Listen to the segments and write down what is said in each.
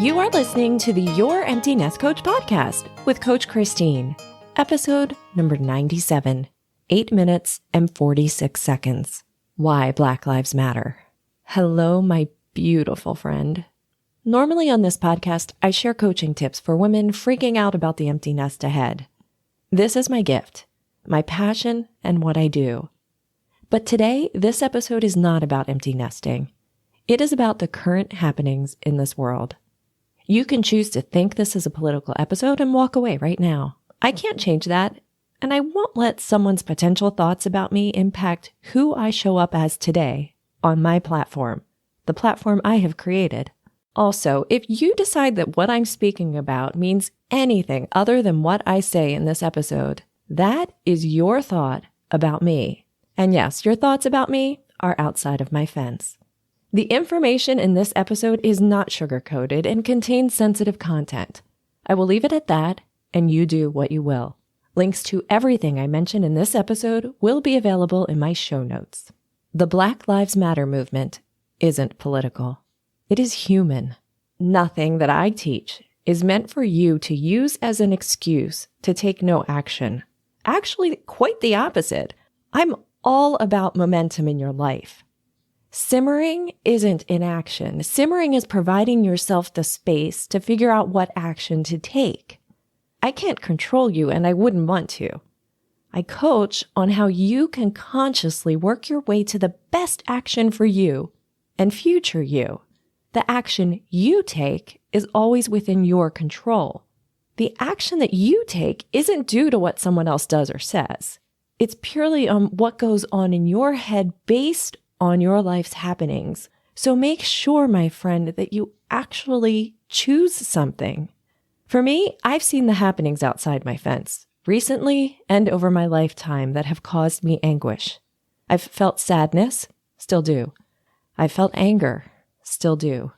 You are listening to the Your Empty Nest Coach podcast with Coach Christine, episode number 97, 8 minutes and 46 seconds. Why Black Lives Matter. Hello, my beautiful friend. Normally on this podcast, I share coaching tips for women freaking out about the empty nest ahead. This is my gift, my passion, and what I do. But today, this episode is not about empty nesting. It is about the current happenings in this world. You can choose to think this is a political episode and walk away right now. I can't change that, and I won't let someone's potential thoughts about me impact who I show up as today on my platform, the platform I have created. Also, if you decide that what I'm speaking about means anything other than what I say in this episode, that is your thought about me. And yes, your thoughts about me are outside of my fence. The information in this episode is not sugar-coated and contains sensitive content. I will leave it at that, and you do what you will. Links to everything I mention in this episode will be available in my show notes. The Black Lives Matter movement isn't political. It is human. Nothing that I teach is meant for you to use as an excuse to take no action. Actually, quite the opposite. I'm all about momentum in your life. Simmering isn't inaction. Simmering is providing yourself the space to figure out what action to take. I can't control you, and I wouldn't want to. I coach on how you can consciously work your way to the best action for you and future you. The action you take is always within your control. The action that you take isn't due to what someone else does or says. It's purely on what goes on in your head based on your life's happenings. So make sure, my friend, that you actually choose something. For me, I've seen the happenings outside my fence, recently and over my lifetime, that have caused me anguish. I've felt sadness, still do. I've felt anger, still do.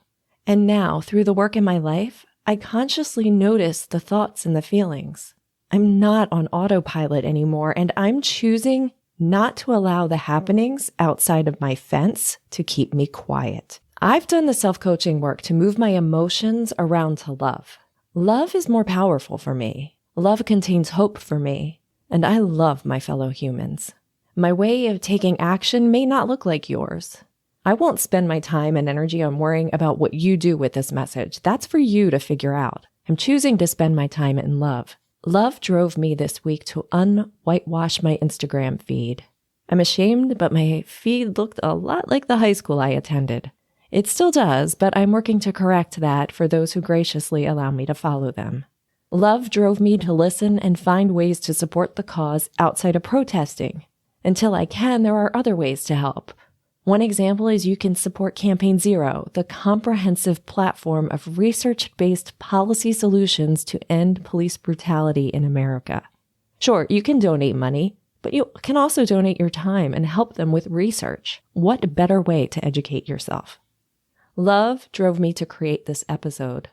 And now, through the work in my life, I consciously notice the thoughts and the feelings. I'm not on autopilot anymore, and I'm choosing not to allow the happenings outside of my fence to keep me quiet. I've done the self-coaching work to move my emotions around to love. Love is more powerful for me. Love contains hope for me, and I love my fellow humans. My way of taking action may not look like yours. I won't spend my time and energy on worrying about what you do with this message. That's for you to figure out. I'm choosing to spend my time in love. Love drove me this week to un-whitewash my Instagram feed. I'm ashamed, but my feed looked a lot like the high school I attended. It still does, but I'm working to correct that for those who graciously allow me to follow them. Love drove me to listen and find ways to support the cause outside of protesting. Until I can, there are other ways to help. One example is you can support Campaign Zero, the comprehensive platform of research-based policy solutions to end police brutality in America. Sure, you can donate money, but you can also donate your time and help them with research. What better way to educate yourself? Love drove me to create this episode.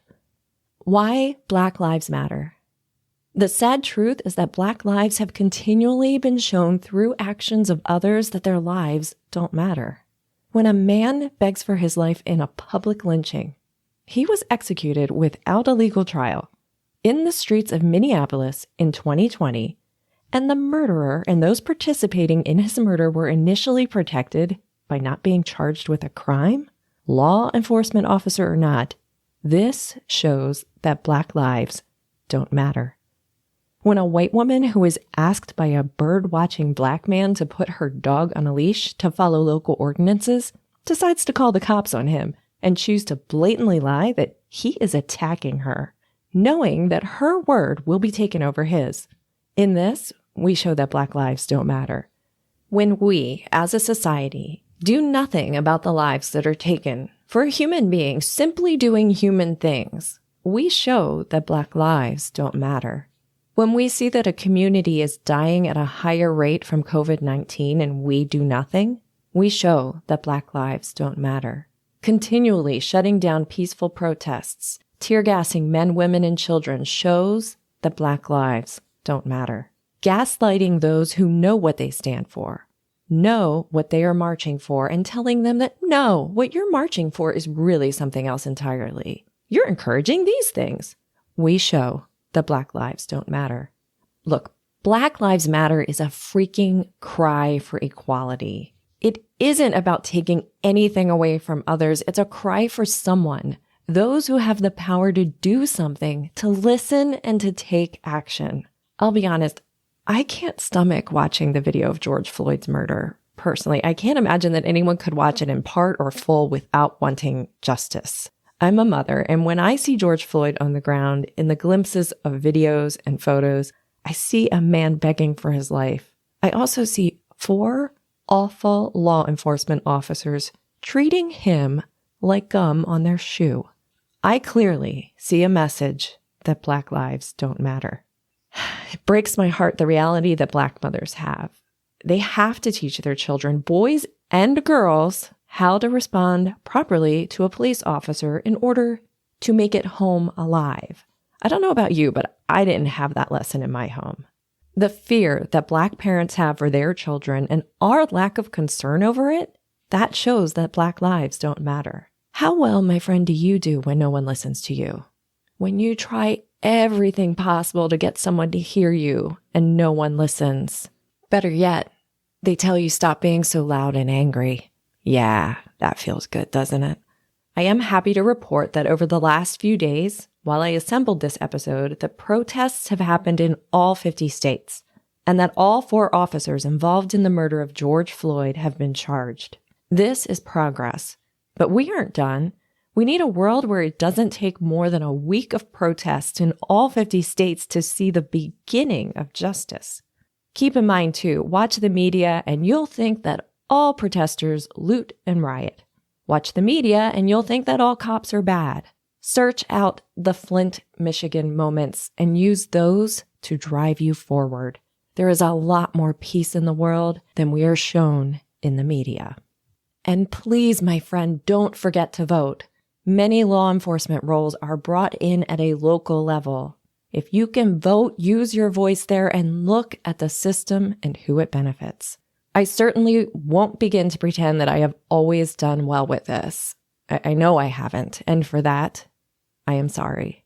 Why Black Lives Matter? The sad truth is that Black lives have continually been shown through actions of others that their lives don't matter. When a man begs for his life in a public lynching, he was executed without a legal trial in the streets of Minneapolis in 2020, and the murderer and those participating in his murder were initially protected by not being charged with a crime, law enforcement officer or not. This shows that Black lives don't matter. When a white woman who is asked by a bird-watching Black man to put her dog on a leash to follow local ordinances decides to call the cops on him and choose to blatantly lie that he is attacking her, knowing that her word will be taken over his. In this, we show that Black lives don't matter. When we, as a society, do nothing about the lives that are taken for a human being simply doing human things, we show that Black lives don't matter. When we see that a community is dying at a higher rate from COVID-19 and we do nothing, we show that Black lives don't matter. Continually shutting down peaceful protests, tear-gassing men, women, and children shows that Black lives don't matter. Gaslighting those who know what they stand for, know what they are marching for, and telling them that no, what you're marching for is really something else entirely. You're encouraging these things. We show that Black lives don't matter. Look, Black Lives Matter is a freaking cry for equality. It isn't about taking anything away from others. It's a cry for someone, those who have the power to do something, to listen and to take action. I'll be honest, I can't stomach watching the video of George Floyd's murder. Personally, I can't imagine that anyone could watch it in part or full without wanting justice. I'm a mother, and when I see George Floyd on the ground in the glimpses of videos and photos, I see a man begging for his life. I also see 4 awful law enforcement officers treating him like gum on their shoe. I clearly see a message that Black lives don't matter. It breaks my heart, the reality that Black mothers have. They have to teach their children, boys and girls, how to respond properly to a police officer in order to make it home alive. I don't know about you, but I didn't have that lesson in my home. The fear that Black parents have for their children and our lack of concern over it, that shows that Black lives don't matter. How well, my friend, do you do when no one listens to you? When you try everything possible to get someone to hear you and no one listens? Better yet, they tell you stop being so loud and angry. Yeah, that feels good, doesn't it? I am happy to report that over the last few days, while I assembled this episode, the protests have happened in all 50 states, and that all 4 officers involved in the murder of George Floyd have been charged. This is progress, but we aren't done. We need a world where it doesn't take more than a week of protests in all 50 states to see the beginning of justice. Keep in mind, too, watch the media and you'll think that all protesters loot and riot. Watch the media and you'll think that all cops are bad. Search out the Flint, Michigan moments and use those to drive you forward. There is a lot more peace in the world than we are shown in the media. And please, my friend, don't forget to vote. Many law enforcement roles are brought in at a local level. If you can vote, use your voice there and look at the system and who it benefits. I certainly won't begin to pretend that I have always done well with this. I know I haven't, and for that, I am sorry.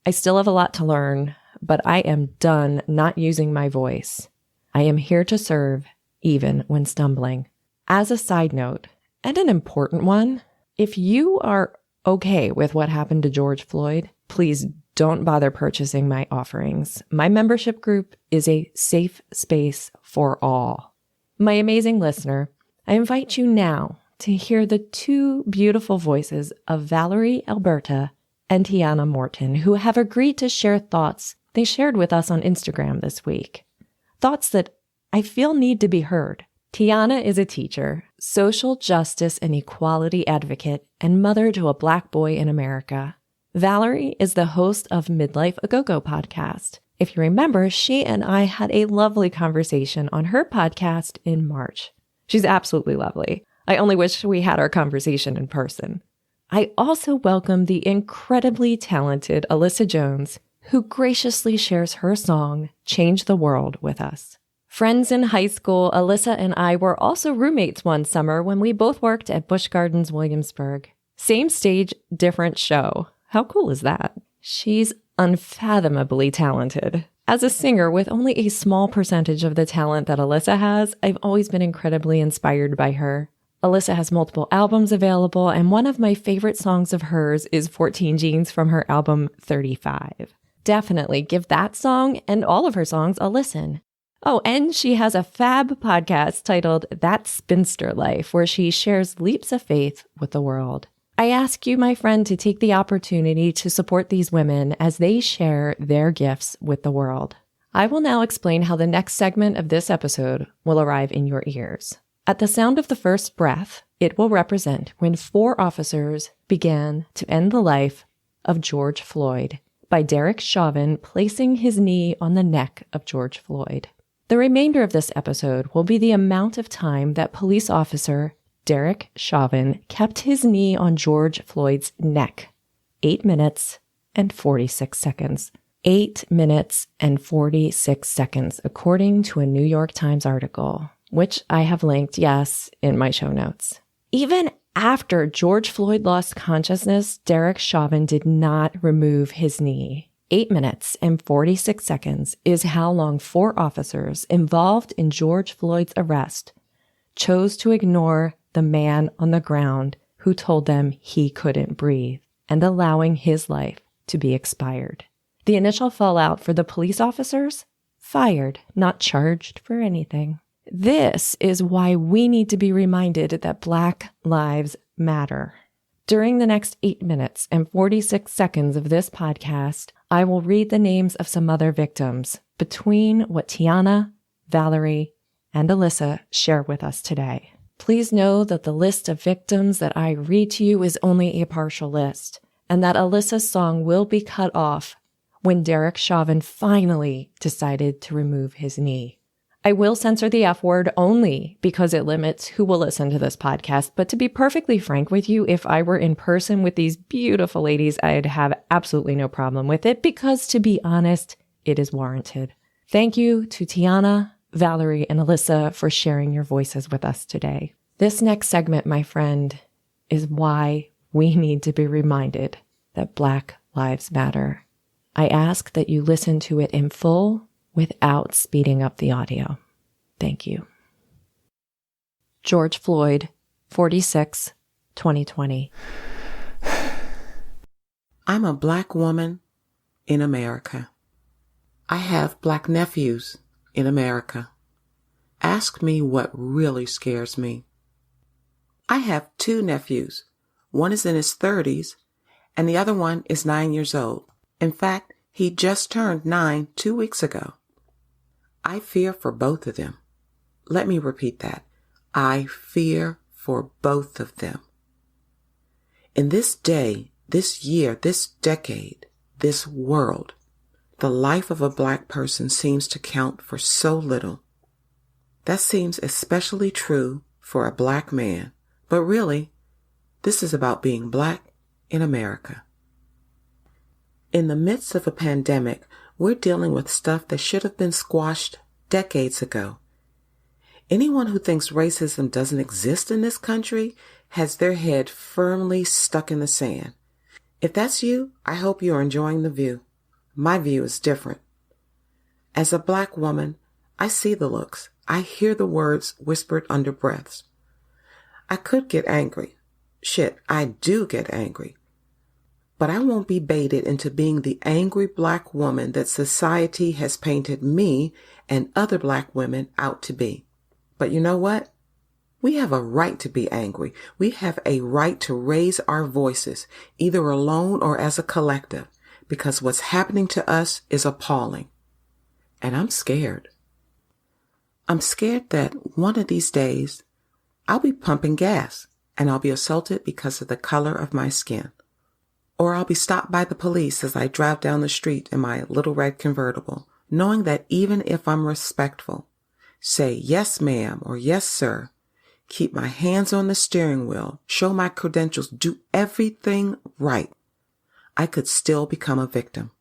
I still have a lot to learn, but I am done not using my voice. I am here to serve, even when stumbling. As a side note, and an important one, if you are okay with what happened to George Floyd, please don't bother purchasing my offerings. My membership group is a safe space for all. My amazing listener, I invite you now to hear the 2 beautiful voices of Valerie Albarda and Tiana Morton, who have agreed to share thoughts they shared with us on Instagram this week. Thoughts that I feel need to be heard. Tiana is a teacher, social justice and equality advocate, and mother to a Black boy in America. Valerie is the host of Midlife A Go-Go podcast. If you remember, she and I had a lovely conversation on her podcast in March. She's absolutely lovely. I only wish we had our conversation in person. I also welcome the incredibly talented Allyssa Jones, who graciously shares her song, Change the World, with us. Friends in high school, Allyssa and I were also roommates one summer when we both worked at Busch Gardens, Williamsburg. Same stage, different show. How cool is that? She's unfathomably talented. As a singer with only a small percentage of the talent that Allyssa has, I've always been incredibly inspired by her. Allyssa has multiple albums available, and one of my favorite songs of hers is 14 Jeans from her album 35. Definitely give that song and all of her songs a listen. Oh, and she has a fab podcast titled That Spinster Life, where she shares leaps of faith with the world. I ask you, my friend, to take the opportunity to support these women as they share their gifts with the world. I will now explain how the next segment of this episode will arrive in your ears. At the sound of the first breath, it will represent when 4 officers began to end the life of George Floyd by Derek Chauvin placing his knee on the neck of George Floyd. The remainder of this episode will be the amount of time that police officer Derek Chauvin kept his knee on George Floyd's neck. 8 minutes and 46 seconds. 8 minutes and 46 seconds, according to a New York Times article, which I have linked, yes, in my show notes. Even After George Floyd lost consciousness, Derek Chauvin did not remove his knee. 8 minutes and 46 seconds is how long 4 officers involved in George Floyd's arrest chose to ignore the man on the ground who told them he couldn't breathe and allowing his life to be expired. The initial fallout for the police officers? Fired, not charged for anything. This is why we need to be reminded that Black Lives Matter. During the next 8 minutes and 46 seconds of this podcast, I will read the names of some other victims between what Tiana, Valerie, and Allyssa share with us today. Please know that the list of victims that I read to you is only a partial list, and that Alyssa's song will be cut off when Derek Chauvin finally decided to remove his knee. I will censor the F word only because it limits who will listen to this podcast. But to be perfectly frank with you, if I were in person with these beautiful ladies, I'd have absolutely no problem with it because, to be honest, it is warranted. Thank you to Tiana, Valerie, and Allyssa for sharing your voices with us today. This next segment, my friend, is why we need to be reminded that Black Lives Matter. I ask that you listen to it in full without speeding up the audio. Thank you. George Floyd, 46, 2020. I'm a Black woman in America. I have Black nephews in America. Ask me what really scares me. I have 2 nephews. One is in his 30s, and the other one is 9 years old. In fact, he just turned 9 2 weeks ago. I fear for both of them. Let me repeat that. I fear for both of them. In this day, this year, this decade, this world, the life of a Black person seems to count for so little. That seems especially true for a Black man, but really, this is about being Black in America. In the midst of a pandemic, we're dealing with stuff that should have been squashed decades ago. Anyone who thinks racism doesn't exist in this country has their head firmly stuck in the sand. If that's you, I hope you're enjoying the view. My view is different. As a Black woman, I see the looks. I hear the words whispered under breaths. I could get angry. Shit, I do get angry. But I won't be baited into being the angry Black woman that society has painted me and other Black women out to be. But you know what? We have a right to be angry. We have a right to raise our voices, either alone or as a collective, because what's happening to us is appalling. And I'm scared. I'm scared that one of these days I'll be pumping gas and I'll be assaulted because of the color of my skin. Or I'll be stopped by the police as I drive down the street in my little red convertible, knowing that even if I'm respectful, say yes ma'am or yes sir, keep my hands on the steering wheel, show my credentials, do everything right, I could still become a victim.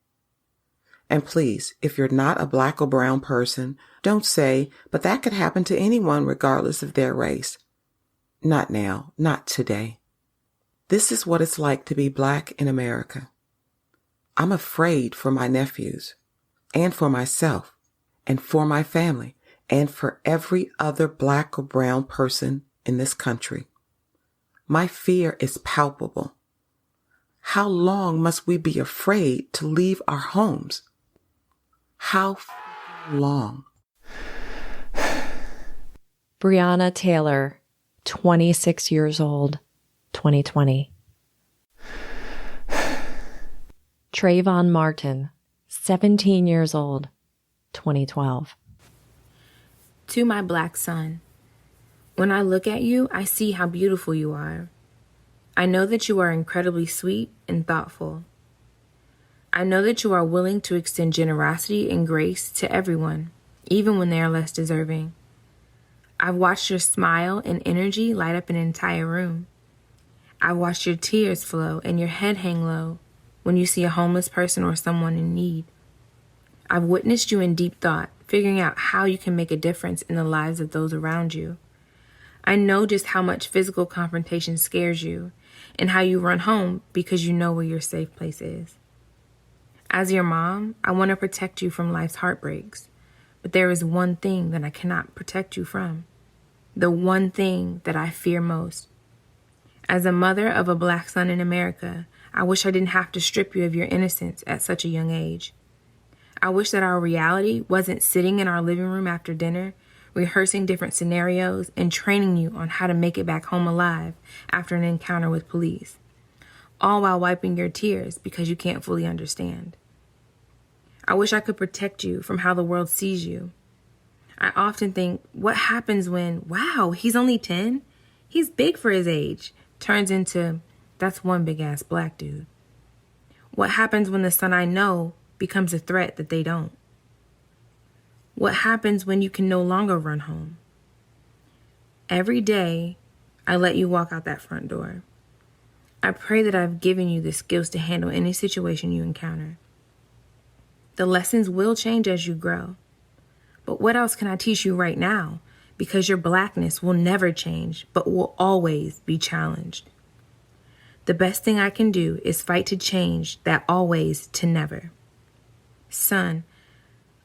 And please, if you're not a Black or brown person, don't say, but that could happen to anyone regardless of their race. Not now, not today. This is what it's like to be Black in America. I'm afraid for my nephews, and for myself, and for my family, and for every other Black or brown person in this country. My fear is palpable. How long must we be afraid to leave our homes? How long? Breonna Taylor, 26 years old, 2020. Trayvon Martin, 17 years old, 2012. To my Black son, when I look at you, I see how beautiful you are. I know that you are incredibly sweet and thoughtful. I know that you are willing to extend generosity and grace to everyone, even when they are less deserving. I've watched your smile and energy light up an entire room. I've watched your tears flow and your head hang low when you see a homeless person or someone in need. I've witnessed you in deep thought, figuring out how you can make a difference in the lives of those around you. I know just how much physical confrontation scares you and how you run home because you know where your safe place is. As your mom, I want to protect you from life's heartbreaks, but there is one thing that I cannot protect you from. The one thing that I fear most. As a mother of a Black son in America, I wish I didn't have to strip you of your innocence at such a young age. I wish that our reality wasn't sitting in our living room after dinner, rehearsing different scenarios and training you on how to make it back home alive after an encounter with police, all while wiping your tears because you can't fully understand. I wish I could protect you from how the world sees you. I often think, what happens when, wow, he's only 10? He's big for his age, turns into, that's one big-ass Black dude. What happens when the son I know becomes a threat that they don't? What happens when you can no longer run home? Every day, I let you walk out that front door. I pray that I've given you the skills to handle any situation you encounter. The lessons will change as you grow. But what else can I teach you right now? Because your Blackness will never change, but will always be challenged. The best thing I can do is fight to change that always to never. Son,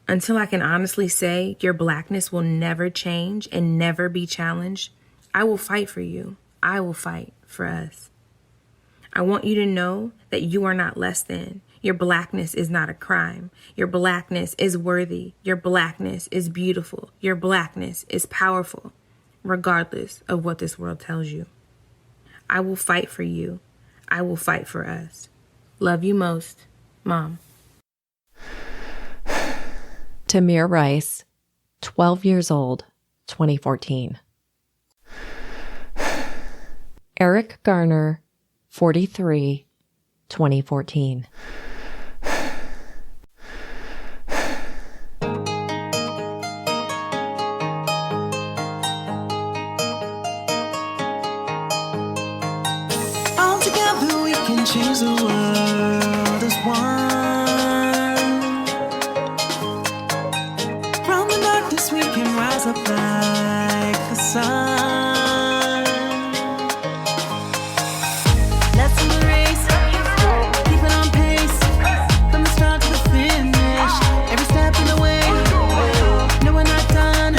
until I can honestly say your Blackness will never change and never be challenged, I will fight for you. I will fight for us. I want you to know that you are not less than. Your Blackness is not a crime. Your Blackness is worthy. Your Blackness is beautiful. Your Blackness is powerful, regardless of what this world tells you. I will fight for you. I will fight for us. Love you most, Mom. Tamir Rice, 12 years old, 2014. Eric Garner, 43, 2014. All together we can change the world as one. From the darkness we can rise up like the sun. Let's embrace, keep it on pace, from the start to the finish. Every step in the way, no we're not done,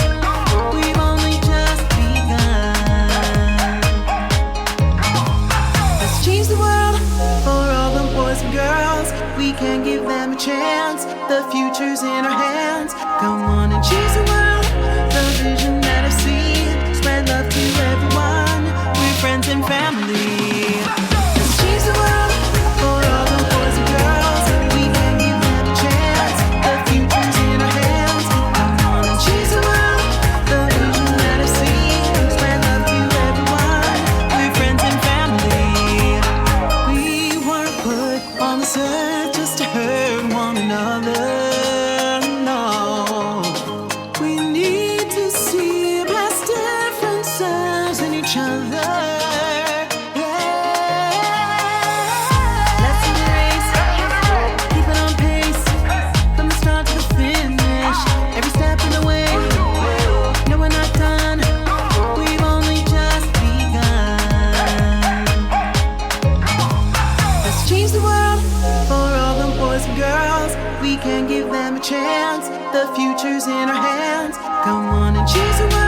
we've only just begun. Let's change the world for all the boys and girls. We can give them a chance, the future's in our hands. Come on and change the world, the vision that I see. Spread love to everyone, we're friends and family. Let's change the world for all the boys and girls. We can give them a chance, the future's in our hands. Come on and change the world, the vision that I see. Spread love to everyone, we're friends and family. We weren't put on this earth just to hurt one another. No, we need to see past differences in each other. Let's embrace, keep it on pace, from the start to the finish. Every step in the way, no we're not done, we've only just begun. Let's change the world for all the boys and girls. We can give them a chance, the future's in our hands. Come on and change the world.